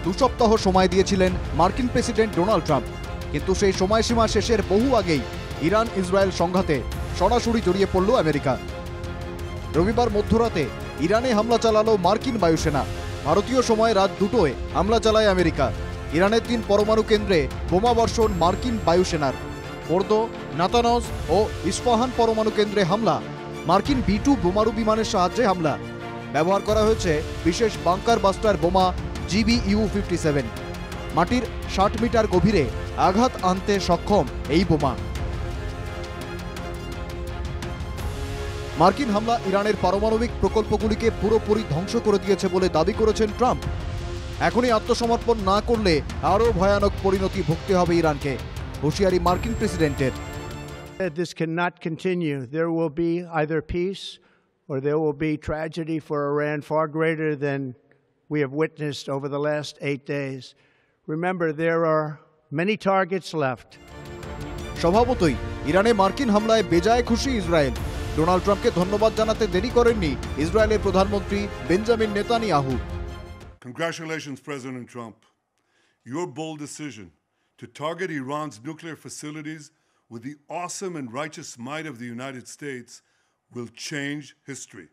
2 সপ্তাহ সময় দিয়েছিলেন মার্কিন প্রেসিডেন্ট ডোনাল্ড ট্রাম্প, কিন্তু সেই সময়সীমা শেষের বহু আগেই ইরান ইসরায়েল সংঘাতে সরাসরি জড়িয়ে পড়ল আমেরিকা। রবিবার মধ্যরাতে ইরানে হামলা চালালো মার্কিন বায়ুসেনা। ভারতীয় সময় রাত 2টোয় হামলা চালায় আমেরিকা। ইরানের 3 পরমাণু কেন্দ্রে বোমা বর্ষণ মার্কিন বায়ুসেনার। ফোর্দো, নাতানজ ও ইস্পাহান পরমাণু কেন্দ্রে হামলা। মার্কিন B-2 বোমারু বিমানের সাহায্যে হামলা। ব্যবহার করা হয়েছে বিশেষ বাংকার বাস্টার বোমা GBU-57। মাটির 60 মিটার গভীরে আঘাত আনতে সক্ষম এই বোমা। মার্কিন হামলা ইরানের পারমাণবিক প্রকল্পগুলিকে পুরোপুরি ধ্বংস করে দিয়েছে বলে দাবি করেছেন ট্রাম্প। এখনই আত্মসমর্পণ না করলে আরও ভয়ানক পরিণতি ভুগতে হবে ইরানকে, হুঁশিয়ারি মার্কিন প্রেসিডেন্টের। This cannot continue. There will be either peace or there will be tragedy for Iran far greater than we have witnessed over the last 8 days. Remember, there are many targets left. স্বভাবতই ইরানে মার্কিন হামলায় বেজায় খুশি Israel. Donald ট্রাম্পকে ধন্যবাদ জানাতে দেরি করেননি ইসরায়েলের প্রধানমন্ত্রী Benjamin Netanyahu. Congratulations, President Trump. Your bold decision to target Iran's nuclear facilities with the awesome and righteous might of the United States will change history.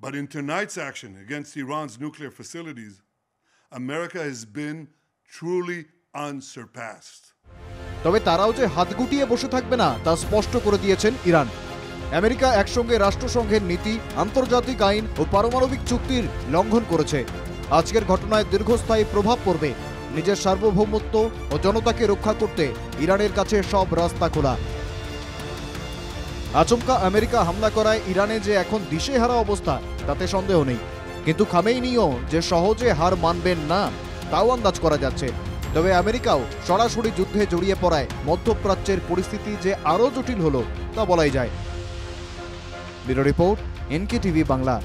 But in tonight's action against Iran's nuclear facilities, America has been truly unsurpassed. তবে তারাও যে হাত গুটিয়ে বসে থাকবে না তা স্পষ্ট করে দিয়েছেন ইরান। আমেরিকা একসঙ্গে রাষ্ট্রসংঘের নীতি, আন্তর্জাতিক আইন ও পারমাণবিক চুক্তির লঙ্ঘন করেছে। আজকের ঘটনায় দীর্ঘস্থায়ী প্রভাব পড়বে। নিজের সার্বভৌমত্ব ও জনতাকে রক্ষা করতে ইরানের কাছে সব রাস্তা খোলা। আচমকা আমেরিকা হামলা করায় ইরানে যে এখন দিশেহারা অবস্থা তাতে সন্দেহ নেই, কিন্তু খামেইনিও যে সহজে হার মানবেন না তাও আন্দাজ করা যাচ্ছে। তবে আমেরিকাও সরাসরি যুদ্ধে জড়িয়ে পড়ায় মধ্যপ্রাচ্যের পরিস্থিতি যে আরও জটিল হলো তা বলাই যায়। Bureau report, NKTV Bangla.